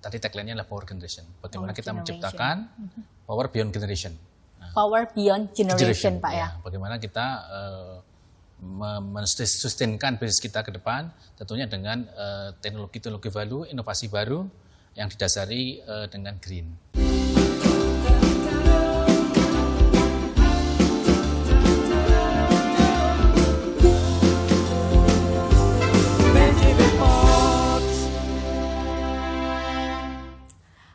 tadi tagline-nya adalah power generation. Bagaimana kita menciptakan power beyond generation. Power beyond generation, Pak ya. Bagaimana kita mensustainkan bisnis kita ke depan, tentunya dengan teknologi-teknologi baru, inovasi baru yang didasari dengan green.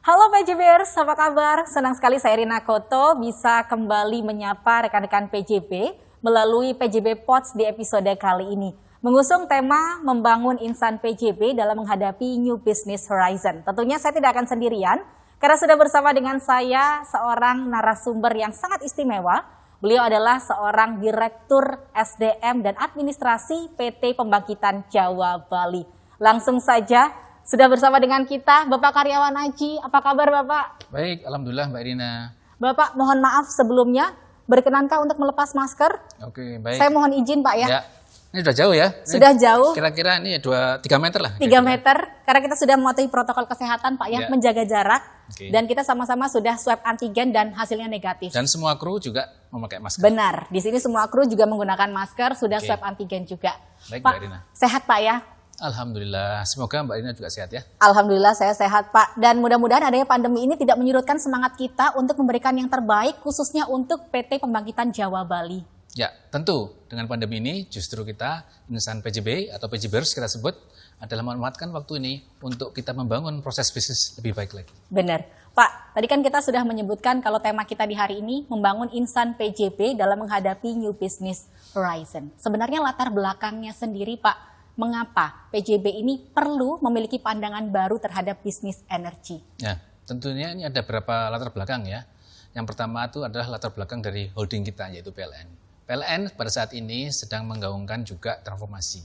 Halo PJBers, apa kabar? Senang sekali saya Rina Koto bisa kembali menyapa rekan-rekan PJB melalui PJB Pods di episode kali ini. Mengusung tema membangun insan PJB dalam menghadapi New Business Horizon. Tentunya saya tidak akan sendirian, karena sudah bersama dengan saya seorang narasumber yang sangat istimewa. Beliau adalah seorang Direktur SDM dan Administrasi PT Pembangkitan Jawa Bali. Langsung saja, sudah bersama dengan kita Bapak Karyawan Aji. Apa kabar Bapak? Baik, alhamdulillah Mbak Rina. Bapak, mohon maaf sebelumnya, berkenankah untuk melepas masker? Oke, baik. Saya mohon izin Pak ya. Ini sudah jauh ya? Sudah jauh. Kira-kira ini 3 meter lah. 3 meter, karena kita sudah mematuhi protokol kesehatan Pak ya, menjaga jarak. Dan kita sama-sama sudah swab antigen dan hasilnya negatif. Dan semua kru juga memakai masker. Benar, di sini semua kru juga menggunakan masker, sudah swab antigen juga. Baik Pak, Mbak Rina. Sehat Pak ya? Alhamdulillah, semoga Mbak Rina juga sehat ya. Alhamdulillah saya sehat Pak, dan mudah-mudahan adanya pandemi ini tidak menyurutkan semangat kita untuk memberikan yang terbaik khususnya untuk PT Pembangkitan Jawa Bali. Ya, tentu dengan pandemi ini justru kita insan PJB atau PJBers kita sebut adalah memanfaatkan waktu ini untuk kita membangun proses bisnis lebih baik lagi. Benar. Pak, tadi kan kita sudah menyebutkan kalau tema kita di hari ini membangun insan PJB dalam menghadapi New Business Horizon. Sebenarnya latar belakangnya sendiri Pak, mengapa PJB ini perlu memiliki pandangan baru terhadap bisnis energi? Ya, tentunya ini ada beberapa latar belakang ya. Yang pertama itu adalah latar belakang dari holding kita yaitu PLN. PLN pada saat ini sedang menggaungkan juga transformasi,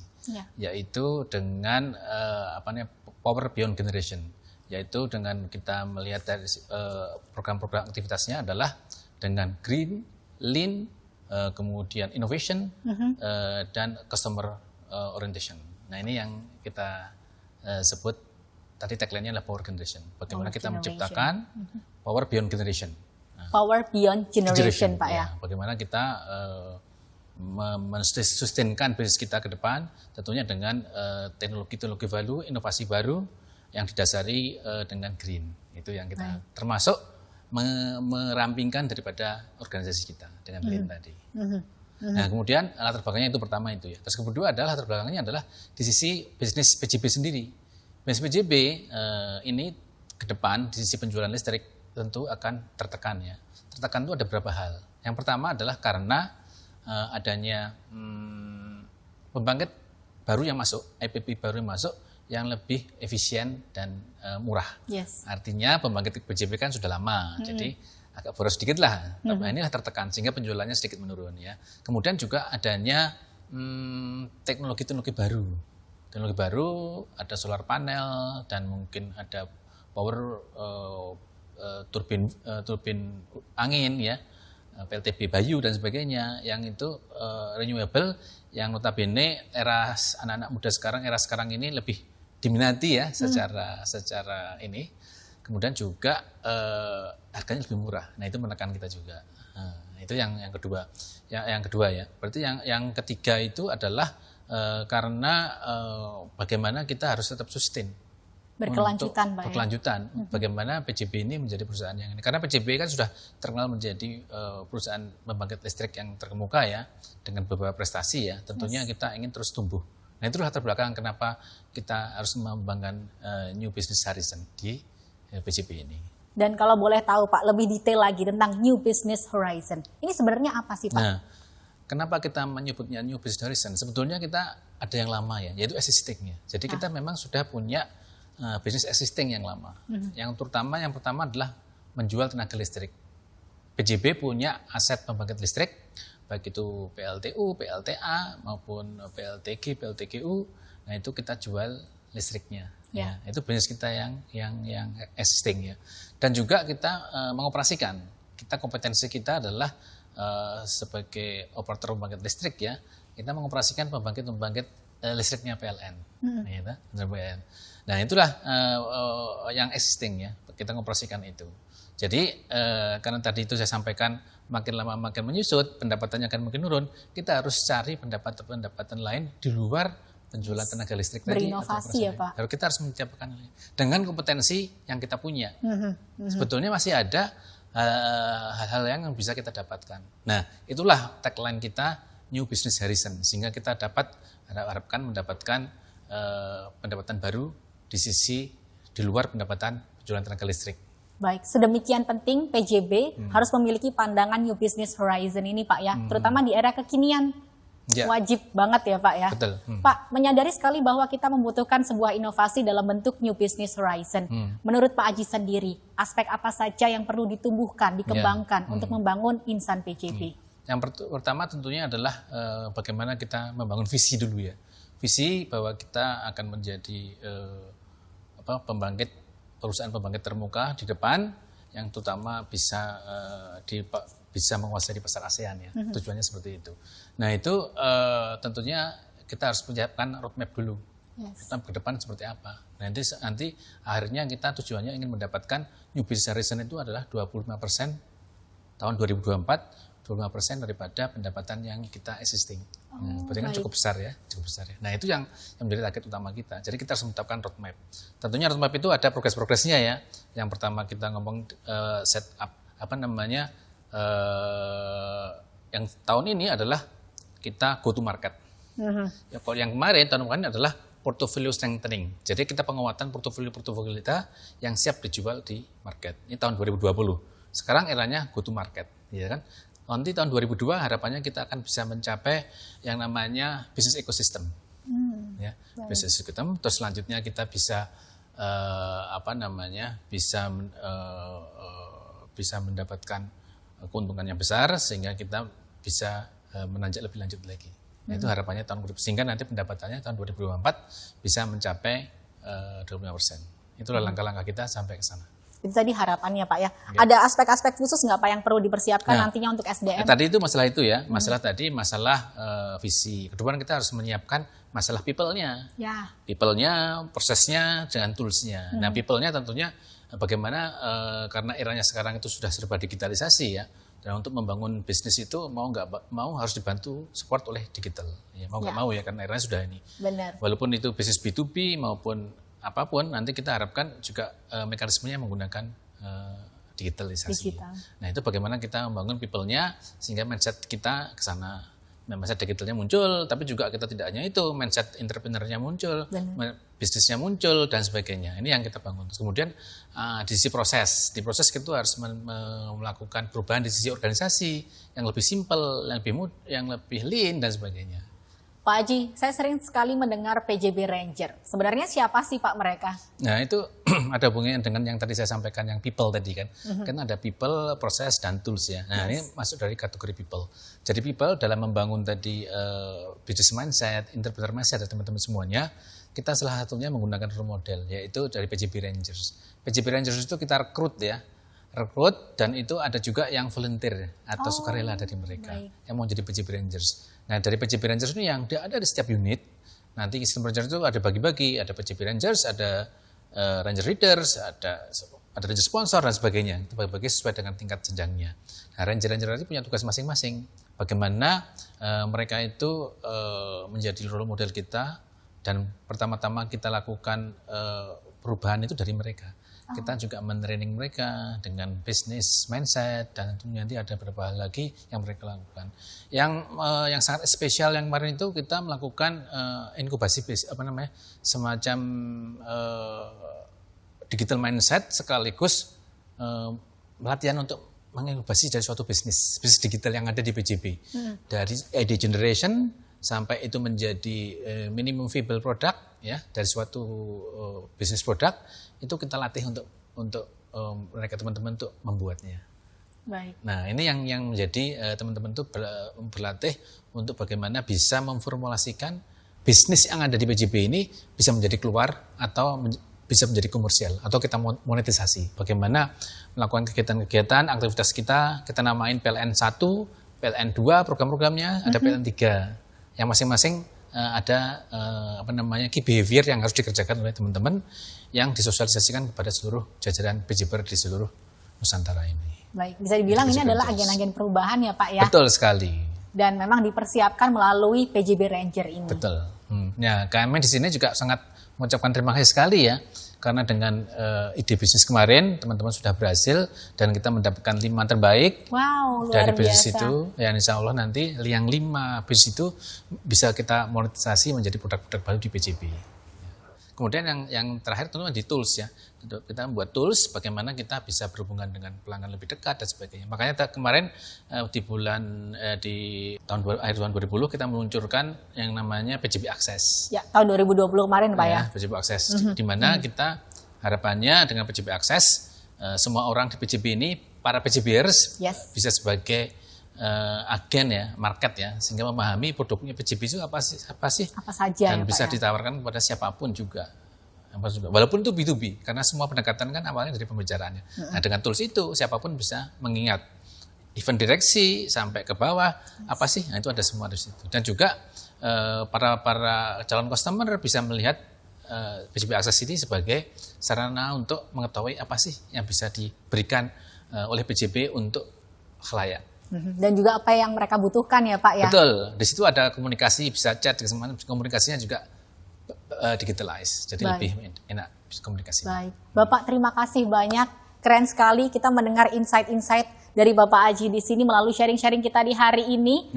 yaitu dengan power beyond generation, yaitu dengan kita melihat dari program-program aktivitasnya adalah dengan green, lean, kemudian innovation, dan customer orientation. Nah ini yang kita sebut tadi tagline-nya adalah power generation. Bagaimana kita menciptakan power beyond generation. Power beyond generation Pak ya. Bagaimana kita mensustainkan bisnis kita ke depan, tentunya dengan teknologi-teknologi baru, inovasi baru yang didasari dengan green. Itu yang kita termasuk merampingkan daripada organisasi kita dengan green tadi. Nah kemudian latar belakangnya itu pertama itu ya. Terus kedua adalah latar belakangnya adalah di sisi bisnis PJB sendiri. Bisnis PJB ini ke depan di sisi penjualan listrik tentu akan tertekan ya. Tertekan itu ada beberapa hal. Yang pertama adalah karena adanya pembangkit baru yang masuk, IPP baru yang masuk yang lebih efisien dan murah. Artinya pembangkit PJB kan sudah lama, jadi agak boros sedikit lah. Nah, inilah tertekan sehingga penjualannya sedikit menurun ya. Kemudian juga adanya teknologi-teknologi baru. Teknologi baru, ada solar panel dan mungkin ada power turbin angin ya, PLTB Bayu dan sebagainya yang itu renewable yang notabene era anak-anak muda sekarang, era sekarang ini lebih diminati ya secara ini. Kemudian juga harganya lebih murah. Nah itu menekan kita juga. Nah, itu yang kedua. Yang kedua ya. Berarti yang ketiga itu adalah karena bagaimana kita harus tetap sustain. Berkelanjutan, Pak. Berkelanjutan. Bagaimana PJB ini menjadi perusahaan yang ini. Karena PJB kan sudah terkenal menjadi perusahaan pembangkit listrik yang terkemuka ya. Dengan beberapa prestasi ya. Tentunya kita ingin terus tumbuh. Nah itu latar belakang kenapa kita harus mengembangkan New Business Horizon di PJB ini. Dan kalau boleh tahu Pak, lebih detail lagi tentang New Business Horizon. Ini sebenarnya apa sih Pak? Nah, kenapa kita menyebutnya New Business Horizon? Sebetulnya kita ada yang lama ya, yaitu existing-nya. Jadi kita memang sudah punya bisnis existing yang lama. Yang pertama adalah menjual tenaga listrik. PJB punya aset pembangkit listrik, baik itu PLTU, PLTA maupun PLTG, PLTGU. Nah itu kita jual listriknya. Ya, itu bisnis kita yang existing ya. Dan juga kita mengoperasikan. Kita kompetensi kita adalah sebagai operator pembangkit listrik ya. Kita mengoperasikan pembangkit listriknya PLN. Gitu, PLN. Nah itulah yang existing ya, kita mengoperasikan itu. Jadi karena tadi itu saya sampaikan makin lama makin menyusut, pendapatannya akan makin menurun, kita harus cari pendapatan lain di luar penjualan tenaga listrik tadi. Berinovasi ya Pak. Kita harus menciptakan dengan kompetensi yang kita punya. Sebetulnya masih ada hal-hal yang bisa kita dapatkan. Nah itulah tagline kita, New Business Horizon, sehingga kita harapkan mendapatkan pendapatan baru di luar pendapatan penjualan tenaga listrik. Baik, sedemikian penting PJB harus memiliki pandangan New Business Horizon ini Pak ya, terutama di era kekinian. Ya. Wajib banget ya Pak ya. Betul. Pak, menyadari sekali bahwa kita membutuhkan sebuah inovasi dalam bentuk New Business Horizon. Menurut Pak Aji sendiri, aspek apa saja yang perlu ditumbuhkan, dikembangkan untuk membangun insan PJB? Yang pertama tentunya adalah bagaimana kita membangun visi dulu ya. Visi bahwa kita akan menjadi perusahaan pembangkit termuka di depan yang terutama bisa menguasai di pasar ASEAN ya. Tujuannya seperti itu. Nah itu tentunya kita harus menyiapkan roadmap dulu. Roadmap ke depan seperti apa. Nanti akhirnya kita tujuannya ingin mendapatkan New Business Horizon itu adalah 25% tahun 2024. 25% daripada pendapatan yang kita existing. Berarti kan cukup besar ya. Nah itu yang menjadi target utama kita. Jadi kita harus menetapkan roadmap. Tentunya roadmap itu ada progres-progresnya ya. Yang pertama kita ngomong setup yang tahun ini adalah kita go to market. Ya, kalau yang tahun kemarin adalah portfolio strengthening. Jadi kita penguatan portfolio kita yang siap dijual di market. Ini tahun 2020. Sekarang eranya go to market, ya kan? Nanti tahun 2002 harapannya kita akan bisa mencapai yang namanya business ecosystem. Ya, business ecosystem. Terus selanjutnya kita bisa bisa mendapatkan keuntungan yang besar sehingga kita bisa menanjak lebih lanjut lagi. Nah, itu harapannya tahun 2000 sehingga nanti pendapatannya tahun 2024 bisa mencapai 25%. Itulah langkah-langkah kita sampai ke sana. Itu tadi harapannya Pak ya. Ada aspek-aspek khusus nggak Pak yang perlu dipersiapkan nantinya untuk SDM? Tadi itu masalah itu ya, masalah visi. Kedua kita harus menyiapkan masalah people-nya. Ya. People-nya, prosesnya, dengan tools-nya. Nah people-nya tentunya bagaimana karena eranya sekarang itu sudah serba digitalisasi ya. Dan untuk membangun bisnis itu mau nggak mau harus dibantu support oleh digital. Ya, mau nggak mau ya karena eranya sudah ini. Benar. Walaupun itu bisnis B2B maupun apapun nanti kita harapkan juga mekanismenya menggunakan digitalisasi. Nah itu bagaimana kita membangun people-nya sehingga mindset kita ke sana. Mindset digitalnya muncul, tapi juga kita tidak hanya itu, mindset entrepreneur-nya muncul, bisnisnya muncul dan sebagainya. Ini yang kita bangun. Kemudian di sisi proses, kita harus melakukan perubahan di sisi organisasi yang lebih simpel, yang lebih lean dan sebagainya. Pak Aji, saya sering sekali mendengar PJB Ranger. Sebenarnya siapa sih Pak mereka? Nah itu ada hubungannya dengan yang tadi saya sampaikan, yang people tadi kan. Kan ada people, proses, dan tools ya. Nah ini masuk dari kategori people. Jadi people dalam membangun tadi business mindset, entrepreneur mindset, dan teman-teman semuanya, kita salah satunya menggunakan role model, yaitu dari PJB Rangers. PJB Rangers itu kita rekrut ya. Dan itu ada juga yang volunteer atau sukarela dari mereka yang mau jadi PJB Rangers. Nah dari PJB Rangers ini yang ada di setiap unit. Nanti sistem Rangers itu ada bagi-bagi, ada PJB Rangers, ada Ranger Leaders, ada Ranger Sponsor dan sebagainya. Itu bagi-bagi sesuai dengan tingkat jenjangnya. Nah Ranger itu punya tugas masing-masing. Bagaimana mereka itu menjadi role model kita dan pertama-tama kita lakukan perubahan itu dari mereka. Kita juga men-training mereka dengan business mindset dan nanti ada beberapa hal lagi yang mereka lakukan. Yang sangat spesial yang kemarin itu kita melakukan inkubasi semacam digital mindset sekaligus pelatihan untuk menginkubasi dari suatu bisnis digital yang ada di PJB. Dari idea generation sampai itu menjadi minimum viable product ya dari suatu bisnis produk itu kita latih untuk mereka teman-teman untuk membuatnya. Baik. Nah ini yang menjadi teman-teman itu berlatih untuk bagaimana bisa memformulasikan bisnis yang ada di PJB ini bisa menjadi keluar atau bisa menjadi komersial atau kita monetisasi. Bagaimana melakukan kegiatan-kegiatan aktivitas kita namain PLN 1, PLN 2 program-programnya, ada PLN 3 yang masing-masing ada key behavior yang harus dikerjakan oleh teman-teman yang disosialisasikan kepada seluruh jajaran PJBR di seluruh Nusantara ini. Baik, bisa dibilang ini adalah agen-agen perubahan ya Pak ya? Betul sekali. Dan memang dipersiapkan melalui PJB Ranger ini. Betul. Ya, kami di sini juga sangat mengucapkan terima kasih sekali ya. Karena dengan ide bisnis kemarin, teman-teman sudah berhasil dan kita mendapatkan 5 terbaik. Wow, luar dari bisnis biasa. itu. Ya, insya Allah nanti yang 5 bisnis itu bisa kita monetisasi menjadi produk-produk baru di PJB. Kemudian yang terakhir tentu di tools ya. Kita membuat tools bagaimana kita bisa berhubungan dengan pelanggan lebih dekat dan sebagainya. Makanya kemarin di akhir tahun 2020 kita meluncurkan yang namanya PJB Access. Ya, tahun 2020 kemarin Pak ya. PJB Access. Di mana kita harapannya dengan PJB Access semua orang di PJB ini, para PJBers bisa sebagai agen ya, market ya, sehingga memahami produknya PJB itu apa saja dan bisa ditawarkan kepada siapapun juga. Walaupun itu B2B, karena semua pendekatan kan awalnya dari pembicaraannya. Nah, dengan tools itu siapapun bisa mengingat, even direksi sampai ke bawah apa sih? Nah, itu ada semua di situ. Dan juga para calon customer bisa melihat PJB Access ini sebagai sarana untuk mengetahui apa sih yang bisa diberikan oleh PJB untuk khalayak. Dan juga apa yang mereka butuhkan ya Pak ya. Betul, di situ ada komunikasi, bisa chat, komunikasinya juga digitalize, jadi lebih enak komunikasi. Baik, Bapak terima kasih banyak, keren sekali kita mendengar insight-insight dari Bapak Aji di sini melalui sharing-sharing kita di hari ini.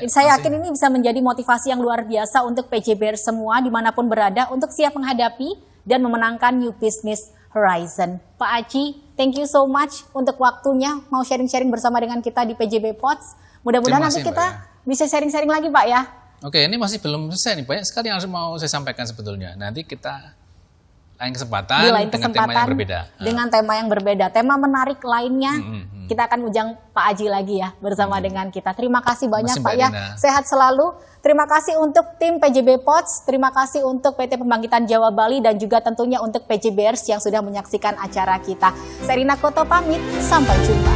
Saya yakin ini bisa menjadi motivasi yang luar biasa untuk PJBR semua dimanapun berada untuk siap menghadapi dan memenangkan New Business Horizon. Pak Aji, thank you so much untuk waktunya mau sharing-sharing bersama dengan kita di PJB Pods. Mudah-mudahan nanti kita bisa sharing-sharing lagi Pak ya. Oke, ini masih belum selesai nih, banyak sekali yang harus mau saya sampaikan sebetulnya. Nanti kita lain kesempatan dengan tema yang berbeda. Dengan tema yang berbeda, tema menarik lainnya kita akan ujang Pak Aji lagi ya bersama dengan kita. Terima kasih banyak Pak ya, sehat selalu. Terima kasih untuk tim PJB Pods, terima kasih untuk PT Pembangkitan Jawa Bali dan juga tentunya untuk PJBers yang sudah menyaksikan acara kita. Saya Rina Koto pamit, sampai jumpa.